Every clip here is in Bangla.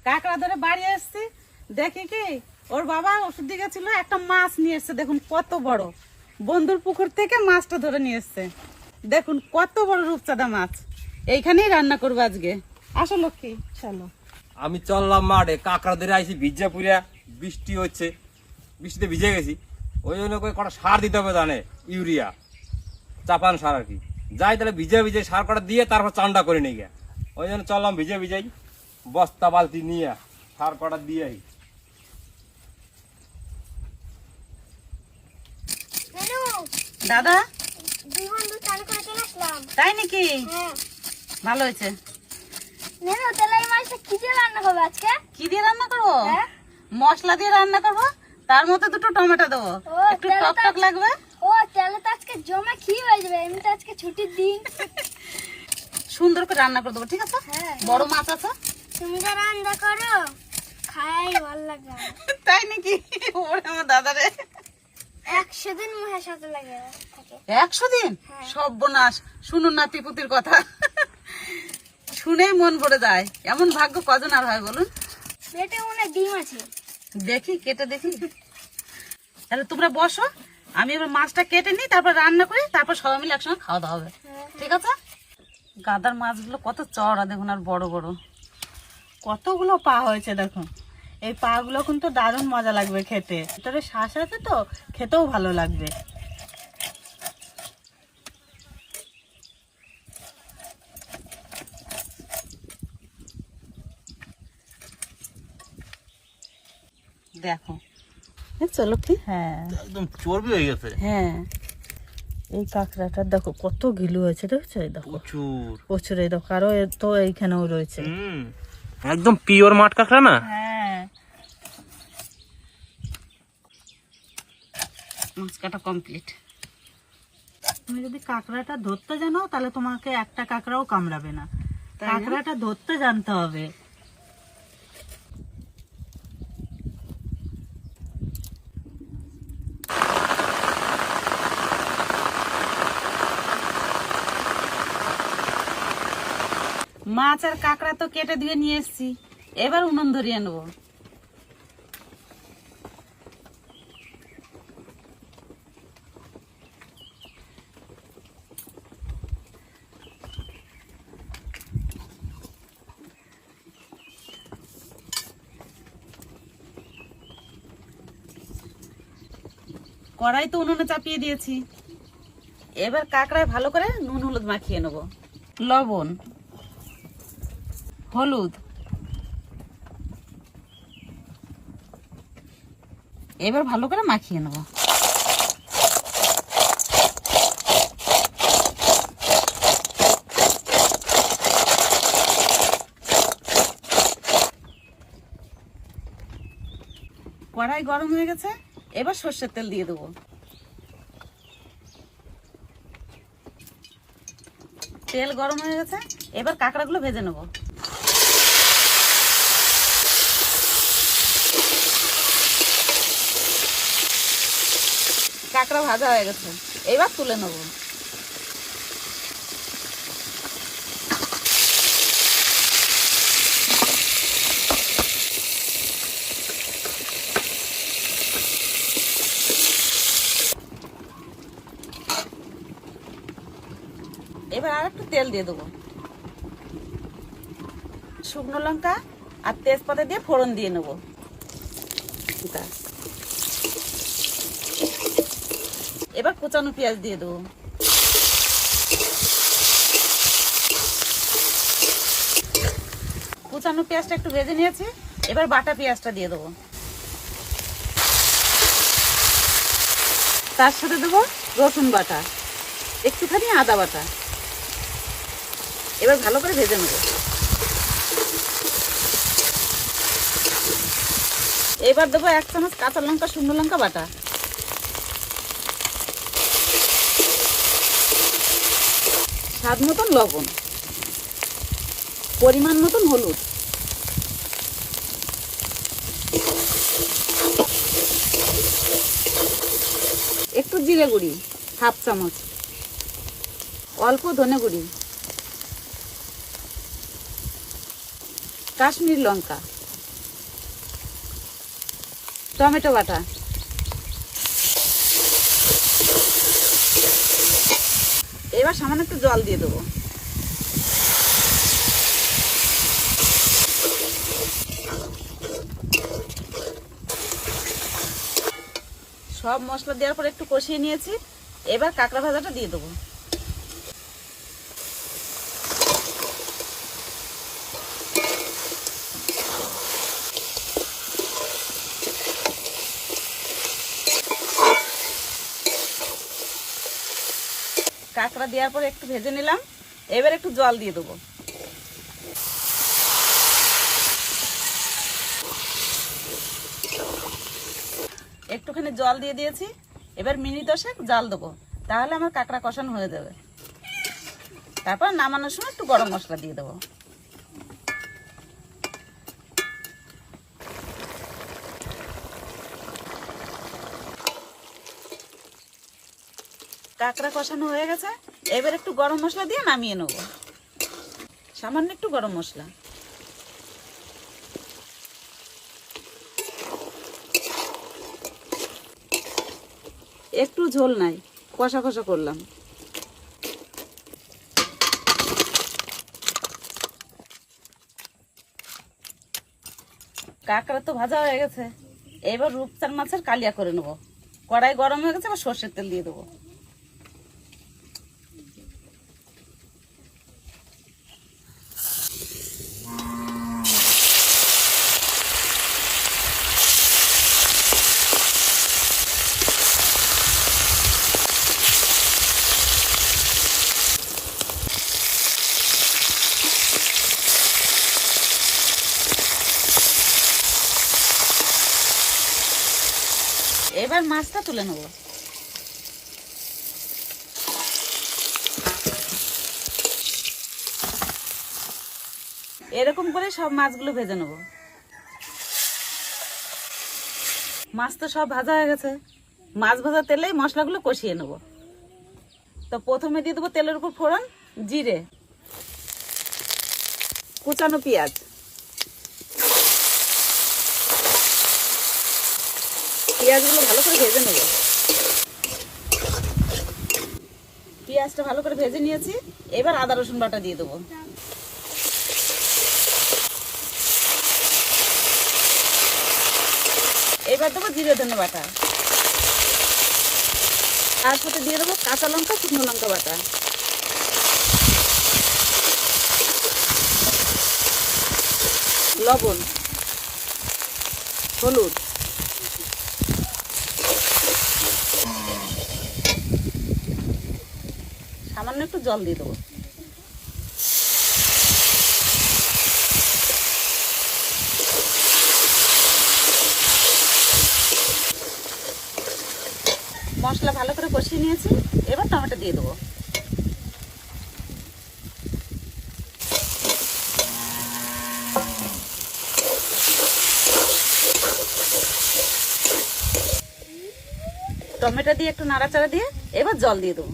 কাঁকড়া ধরে বাড়ি এসছি, দেখি কি ওর বাবা ওষুধ দিয়ে গেছিল, একটা মাছ নিয়ে এসছে। দেখুন কত বড়, বন্ধুর পুকুর থেকে মাছটা ধরে নিয়ে এসছে। দেখুন কত বড় রূপচাঁদা মাছ। এইখানেই রান্না করবো আজকে। আসো লক্ষ্মী, চলো। আমি চললাম মাঠে, কাঁকড়া ধরে আইছি ভিজা পুরিয়া, বৃষ্টি হচ্ছে, বৃষ্টিতে ভিজে গেছি। ওই জন্য করে কটা সার দিতে হবে, জানে ইউরিয়া চাপান সার আর কি। যাই তাহলে ভিজে ভিজে সার কটা দিয়ে তারপর চান্ডা করে নিয়ে গিয়া, ওই জন্য চললাম ভিজে ভিজাই, বস্তা বালতি নিয়ে সার কটা দিয়ে। দাদা, দুই বন্ধু চান করে চলে আসলাম। তাই নাকি? হ্যাঁ। ভালো হয়েছে। নেনু তাহলে এই মাছটা কি দিয়ে রান্না করবো আজকে? কি দিয়ে রান্না করবো? হ্যাঁ। মশলা দিয়ে রান্না করবো, তার মধ্যে দুটো টমেটো দেবো, ও, একটু তাহলে টক তো টক লাগবে। ও তাহলে তো আজকে জমা খেয়ে হয়ে যাবে, এমনিতে আজকে ছুটির দিন। সুন্দর করে রান্না করে দেবো, ঠিক আছে? হ্যাঁ। বড় মাছ আছে। তুমি যা রান্না করো, খাই ভালো লাগে। তাই নাকি? ওরে আমার দাদারে, 100 দিন মুখের সাথে লাগে থাকে। 100 দিন? হ্যাঁ। সর্বনাশ, শুনুন নাতিপুতির কথা, শুনেই মন ভরে যায়। এমন ভাগ্য কজন আর হয় বলুন? পেটে মনে হয় ডিম আছে। দেখি, কেটে দেখি। তাহলে তোমরা বসো, আমি এবার মাছটা কেটে নিই, তারপর রান্না করি, তারপর সবাই মিলে একসঙ্গে খাওয়া দাওয়া হবে, ঠিক আছে? গাদার মাছগুলো কত চওড়া দেখুন, আর বড় বড়, কতগুলো পা হয়েছে দেখুন। এই পা গুলো কিন্তু দারুণ মজা লাগবে খেতে, ভিতরে শ্বাস আছে তো, খেতেও ভালো লাগবে। দেখো, চলো কি? হ্যাঁ, একদম চর্বি হয়ে গেছে। হ্যাঁ, এই কাঁকড়াটা দেখো কত গিলু হয়েছে, দেখছো? এই দেখো প্রচুর প্রচুর, এই দেখো আরো তো এইখানেও রয়েছে। একদম পিওর মাঠ কাঁকড়া না? হ্যাঁ, মাছ কাটা কমপ্লিট। তুমি যদি কাঁকড়াটা ধরতে জানো, তাহলে তোমাকে একটা কাঁকড়াও কামড়াবে না। কাঁকড়াটা ধরতে জানতে হবে। মাছ আর কাঁকড়া তো কেটে দিয়ে নিয়ে এসছি, এবার উনুন ধরিয়ে নেবো। কড়াই তো উনুনে চাপিয়ে দিয়েছি, এবার কাঁকড়ায় ভালো করে নুন হলুদ মাখিয়ে নেব। লবণ, হলুদ, এবার ভালো করে মাখিয়ে নেব। কড়াই গরম হয়ে গেছে, এবার সর্ষের তেল দিয়ে দেবো। তেল গরম হয়ে গেছে, এবার কাঁকড়াগুলো ভেজে নেব। কাঁকড়া ভাজা হয়ে গেছে, এবার তুলে নেব। এবার আর একটু তেল দিয়ে দেবো, শুকনো লঙ্কা আর তেজপাতা দিয়ে ফোড়ন দিয়ে নেবো। এবার কুচানো পেঁয়াজ দিয়ে দেবো। কুচানো পেঁয়াজটা একটু ভেজে নিয়েছি, এবার বাটা পেঁয়াজটা দিয়ে দেবো। তার সাথে দেবো রসুন বাটা, একটুখানি আদা বাটা। এবার ভালো করে ভেজে নেব। এবার দেবো 1 চামচ কাঁচা লঙ্কা, শুকনো লঙ্কা বাটা। স্বাদ মতন লবণ, পরিমাণ মতন হলুদ, একটু জিরে গুঁড়ি 1/2 চামচ, অল্প ধনে গুঁড়ি, কাশ্মীর লঙ্কা, টমেটো বাটা, এবার সামান্য একটু জল দিয়ে দেবো। সব মশলা দেওয়ার পর একটু কষিয়ে নিয়েছি, এবার কাঁকড়া ভাজাটা দিয়ে দেবো। কাঁকড়া দেওয়ার পর একটু ভেজে নিলাম, এবার একটু জল দিয়ে দেবো। একটুখানি জল দিয়ে দিয়েছি, এবার মিনিট 10 জাল দেবো, তাহলে আমার কাঁকড়া কষানো হয়ে যাবে। তারপর নামানোর সময় একটু গরম মশলা দিয়ে দেবো। কাঁকড়া কষানো হয়ে গেছে, এবার একটু গরম মশলা দিয়ে নামিয়ে নেব। সামান্য একটু গরম মশলা। একটু ঝোল নাই, কষা কষা করলাম। কাঁকড়া তো ভাজা হয়ে গেছে, এবার রূপচাঁদ মাছের কালিয়া করে নেবো। কড়াই গরম হয়ে গেছে, এবার সর্ষের তেল দিয়ে দেবো। এবার মাছটা তুলে নেব। এরকম করে সব মাছগুলো ভেজে নেব। মাছ তো সব ভাজা হয়ে গেছে, মাছ ভাজা তেলেই মশলাগুলো কষিয়ে নেব। তো প্রথমে দিয়ে দেবো তেলের উপর ফোড়ন, জিরে, কুচানো পেঁয়াজ, পেঁয়াজগুলো ভালো করে ভেজে নেব। পেঁয়াজটা ভালো করে ভেজে নিয়েছি, এবার আদা রসুন বাটা দিয়ে দেবো। এবার দেবো জিরে ধনে বাটা, তার সাথে দিয়ে দেবো কাঁচা লঙ্কা, শুকনো লঙ্কা বাটা, লবণ, হলুদ, সামান্য একটু জল দিয়ে দেবো। মশলা ভালো করে কষিয়ে নিয়েছি, এবার টমেটো দিয়ে দেবো। টমেটো দিয়ে একটু নাড়াচাড়া দিয়ে এবার জল দিয়ে দেবো।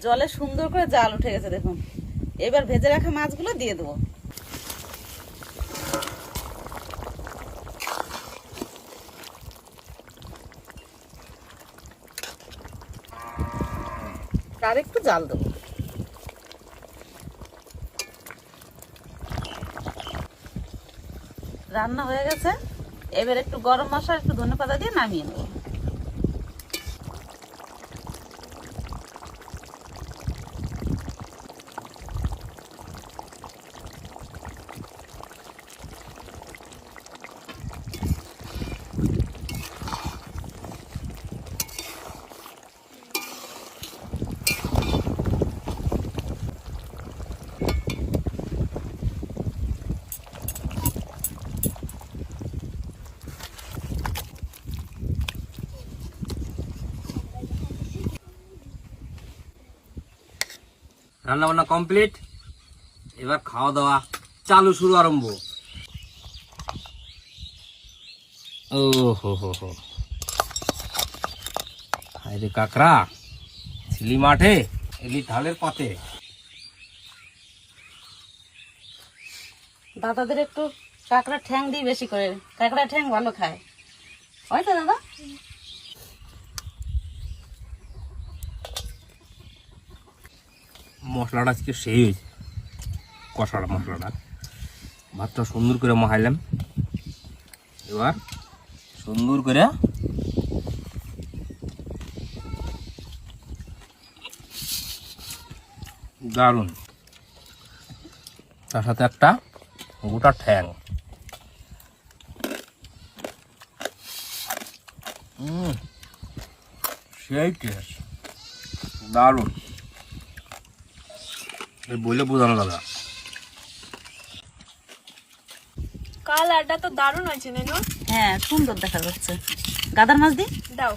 জলে সুন্দর করে জাল উঠে গেছে দেখুন। এবার ভেজে রাখা মাছগুলো দিয়ে দেবো। আর একটু জাল দেবো। রান্না হয়ে গেছে, এবার একটু গরম মশলা, একটু ধনেপাতা দিয়ে নামিয়ে নেবো। রান্না বান্না কমপ্লিট, এবার খাওয়া দাওয়া চালু, শুরু আরম্ভ। ও হো হো হো, আরে কাকড়া ছিলি মাঠে এলি ঢালের পাতে। দাদাদের একটু কাঁকড়া ঠ্যাং দিই বেশি করে, কাঁকড়া ঠ্যাং ভালো খায়, হয় তো দাদা? মশলাটা আজকে সেই হয়েছে, কষাটা মশলাটা। ভাতটা সুন্দর করে মাখাইলাম, এবার সুন্দর করে দারুন, তার সাথে একটা গোটা ঠ্যাং। সেই টেস্ট, দারুন, বলে বোঝানো দাদা। কাল আড্ডা তো দারুণ হয়েছে নেনো। হ্যাঁ সুন্দর দেখা যাচ্ছে। গাদার মাছ দিই, দাও।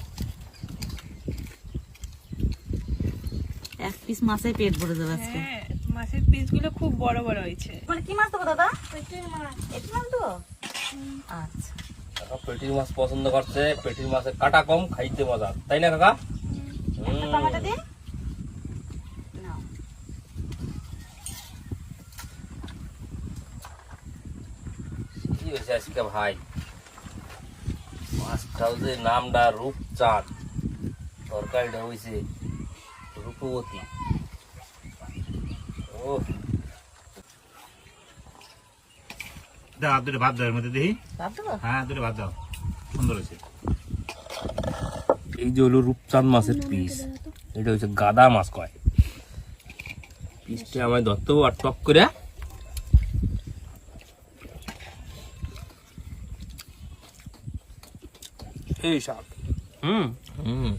এক পিস মাছে পেট ভরে যাবে আজকে। হ্যাঁ, মাছের পিসগুলো খুব বড় বড় হয়েছে। মানে কি মাছ দেবো দাদা? পেটির মাছ। পেটি মাছ দেবো? আচ্ছা, কাকা পেটির মাছ পছন্দ করছে, পেটির মাছের কাটা কম, খাইতে মজা, তাই না কাকা? একটা টমেটো দিন। নাও। কি হয়েছে আজকে ভাই, মাছটাও যে নামটা রূপচাঁদ, তরকারিটা হয়েছে রূপবতী। ও দাও দুটো ভাত দাও এর মধ্যে দেখি। ভাত দেবো? হ্যাঁ দুটো ভাত দাও, সুন্দর হয়েছে। এই যে হলো রূপচাঁদ মাছের পিস, এটা হচ্ছে গাদা মাছ কয়। পিসটা আমায় ধরতে আর টক করে এই শাক। হুম হুম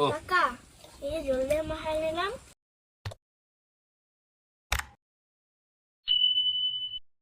ও কাকা এই জলদি মাখাই নিলাম,